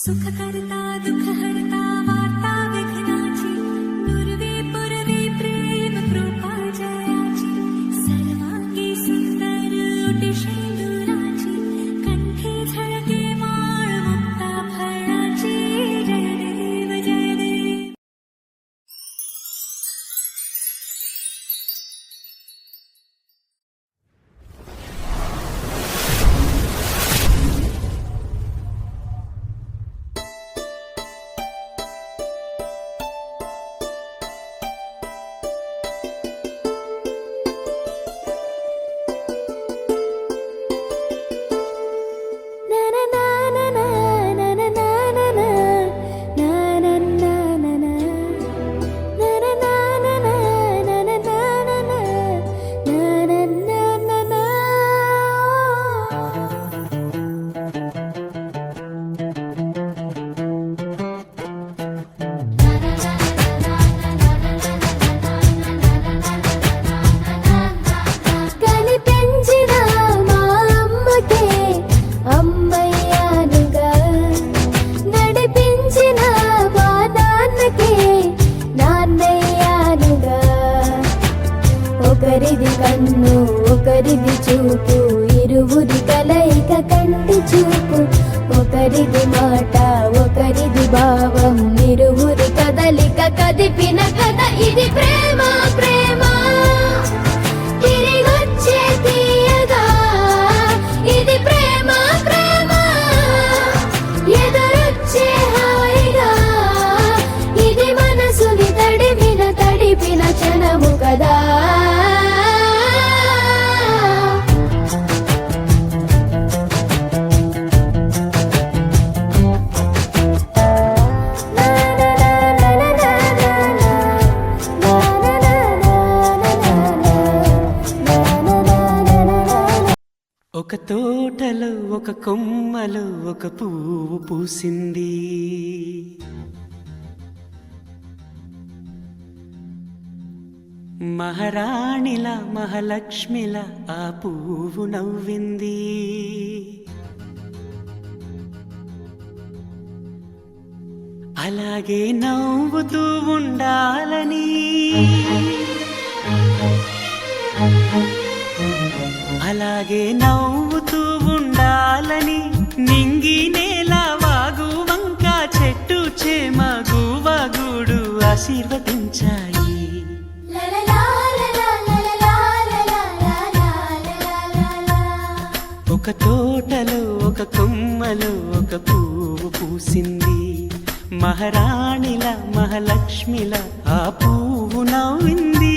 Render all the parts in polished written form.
सुखकर्ता दुःखहर्ता वार्ता विघ्नाची पूर्वे पूर्वे प्रेम कृपा जयाची सर्वांगी सुंदर ओटी शेंदुराची कंठी झळके माळ मुक्ता फळाची जय देव जय देव. ఒకరిది కన్ను ఒకరిది చూపు ఇరువురి కలయిక కంటి చూపు ఒకరిది మాట ఒకరిది భావం ఇరువురి కదలిక కదిపిన కథ ఇది ప్రేమ ప్రేమ తిరిగొచ్చే తీయగా ఇది ప్రేమ ప్రేమ ఎదురొచ్చే హాయిగా ఇది మనసుని తడిపిన క్షణము కదా. ఒక తోటలో ఒక కొమ్మలో ఒక పువ్వు పూసింది. మహారాణిలా మహాలక్ష్మిలా ఆ పువ్వు నవ్వింది. అలాగే నవ్వుతూ ఉండాలని అలాగే నవ్వుతూ ఉండాలని నింగి నేల వాగు వంక చెట్టు చేమ గువగూడు ఆశీర్వదించాయి. ఒక తోటలో ఒక కొమ్మలో ఒక పువ్వు పూసింది. మహారాణిల మహాలక్ష్మిల ఆ పువ్వు నవ్వింది.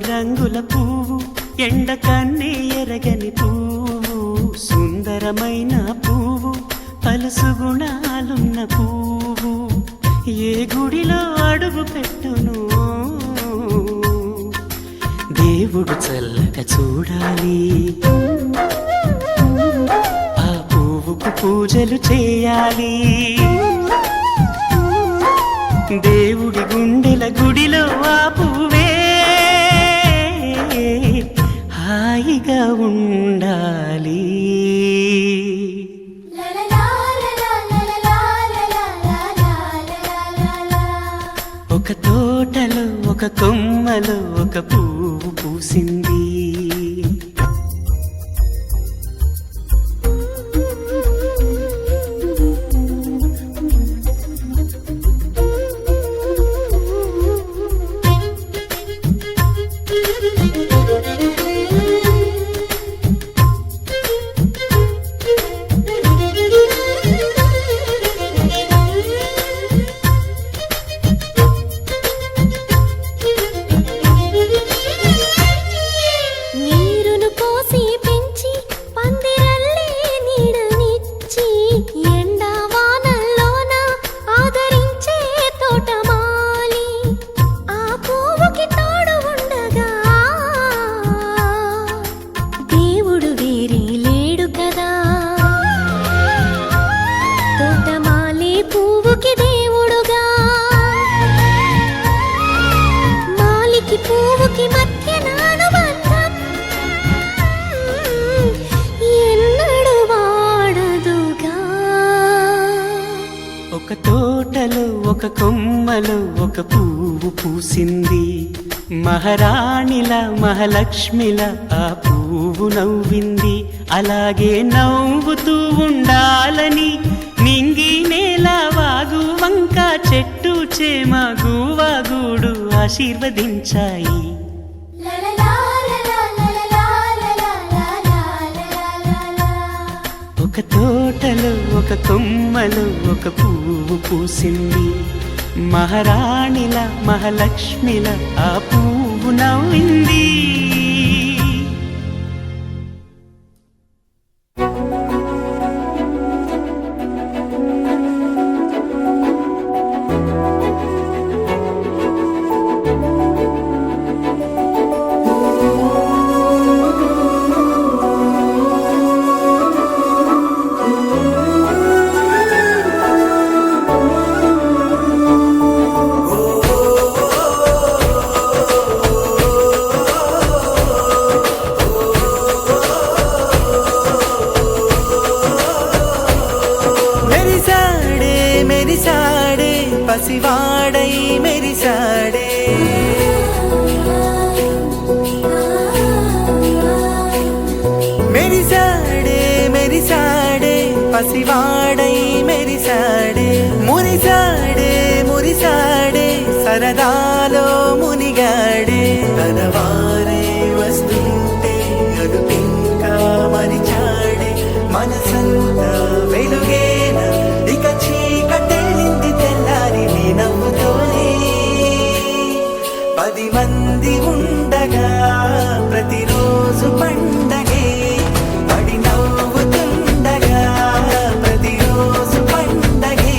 రంగుల పువ్వు ఎండ కన్నే ఎరగని పువ్వు సుందరమైన పువ్వు పలుసు గుణాలున్న పువ్వు ఏ గుడిలో అడుగు పెట్టును దేవుడు చల్లగా చూడాలి. ఆ పువ్వుకు పూజలు చేయాలి. దేవుడి గుండెల గుడిలో ఆ పువ్వే హాయిగా ఉండాలి. ఒక తోటలో ఒక కొమ్మలో ఒక పువ్వు పూసింది. ఒక కొమ్మలో ఒక పువ్వు పూసింది. మహారాణిలా మహాలక్ష్మిలా ఆ పువ్వు నవ్వింది. అలాగే నవ్వుతూ ఉండాలని నింగి నేల వాగు వంక చెట్టు చేమ గువ్వ గూడు ఆశీర్వదించాయి. ఒక తోటలో ఒక కొమ్మలో ఒక పువ్వు పూసింది. మహారాణిలా మహాలక్ష్మిలా ఆ పువ్వు నవ్వింది. మెరిసాడే పసివాడై మెరిసాడే, మెరిసాడే మెరిసాడే పసివాడై మెరిసాడే, మురిసాడే మురిసాడే సరదాలో మునిగాడే. తన వారే వస్తుంటే అదుపింకా మరిచాడే, మనసంతా వెలుగేన ఇక చీకటెళ్ళింది తెల్లారి నీ నవ్వుతోనే. 10 మంది ఉండగా ప్రతిరోజు పండగే, పడి నవ్వుతుండగా ప్రతిరోజు పండగే.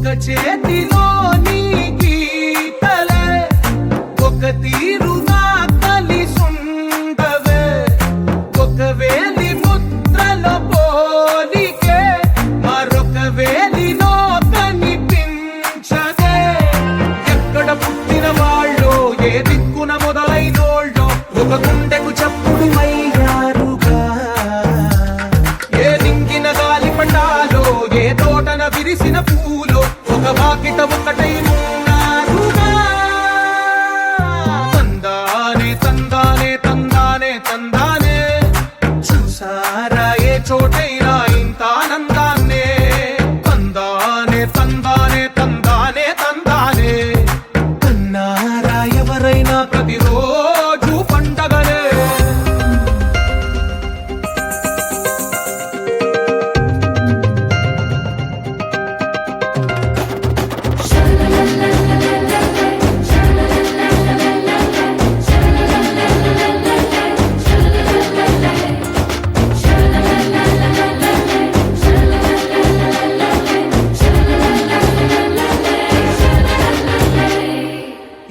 ఒక చేతిలోని గీతలే ఒక తీరుగా కలిసుండవే ఒక వేలి ముద్రల పోలికే మరొక వేలిలో కనిపించదే ఎక్కడ పుట్టిన వాళ్ళో ఏ దిక్కున మొదలైనోళ్ళో ఒక గుండెకు చప్పుడు అయ్యారుగా ఏ దింగిన గాలి పటాలో ఏ తోటన విరిసిన పూలో ఒక వాకిట ఒకటై ఉన్నారుగా తందానే తందానే తందానే తందానే చూసారా ఏ చోటైనా ఇంత ఆనందాన్నే తందానే తందానే తందానే తందానే అన్నారా ఎవరైనా ప్రతిరోజు పండగనే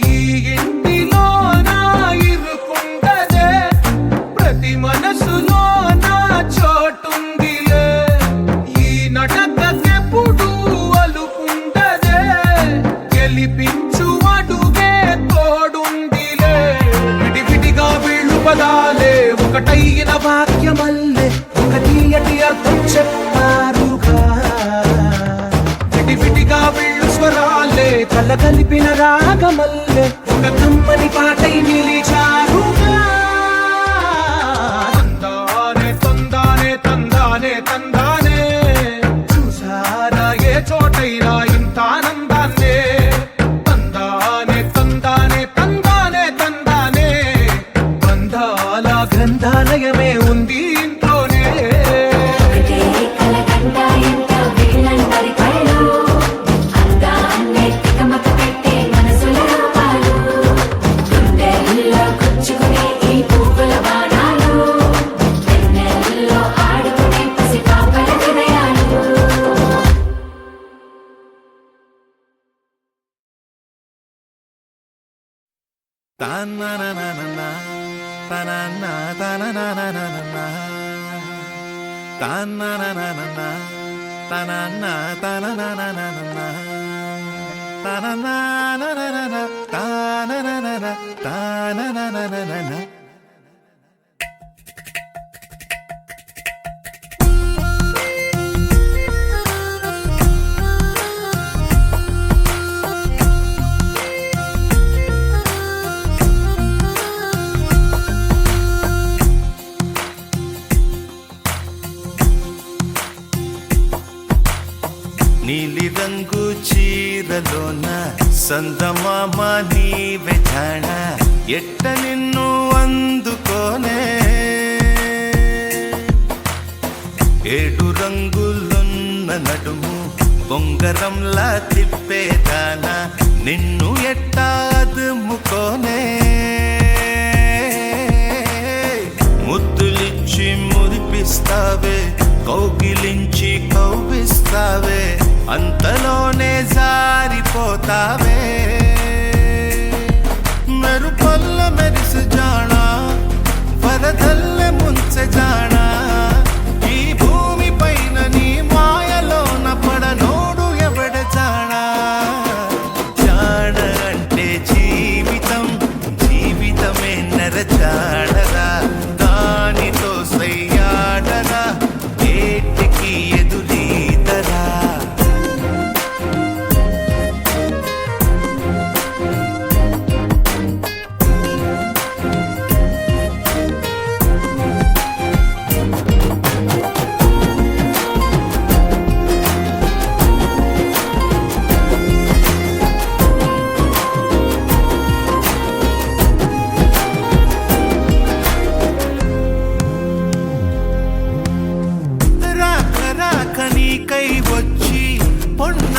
ఈ ఇంటిలో నా ఇరుకుండదే ప్రతి మనసులో నా చోటుందిలే ఈ నటకెప్పుడు అలుకుండదే గెలిపించు అడుగే తోడుందిలే విడివిడిగా వీళ్ళు పదాలే ఒకటైన వాక్యమల్లే ఒక తీయటి అర్థం చెప్పారుగా విడివిడిగా వీళ్ళు స్వరాలే కలగలిపిన రాగమల్లే ఒక కమ్మని పాటై నిలిచారుగా తందానే తందానే తందానే తందానే చూసారా ఏ చోటైనా ఇంత ఆనందాన్నే తందానే తందానే తందానే తందానే బంధాల గ్రంథాలయమే ఉంది ఇంట్లోనే ఒకటే కలగంట ఎంత వీళ్ళందరి కళ్ళు అందాన్నే తికమక పెట్టే మనసుల రూపాలు గుండెల్లో గుచ్చుకునే ఈ పువ్వుల బాణాలు వెన్నెల్లో ఆడుకునే పసిపాపల హృదయాలు తానననననా, తననా, తనననననా. తానననననా, తననా, తనననననా. తననాననననా, తాననననా, తానననననా. నీలి రంగు చీరలోన సందమామ నీవే జాణ ఎట్ట నిన్ను అందుకోనే ఏడు రంగులున్న నడుము బొంగరంలా తిప్పేదానా నిన్ను ఎట్టా అదుముకోనే ముద్దులిచ్చి మురిపిస్తావే కౌగిలించి కౌగిస్తావే అంతలోనే జారిపోతావే మెరుపల్ల మెరిసి జాణ వరదల్లె ముంచె జాణ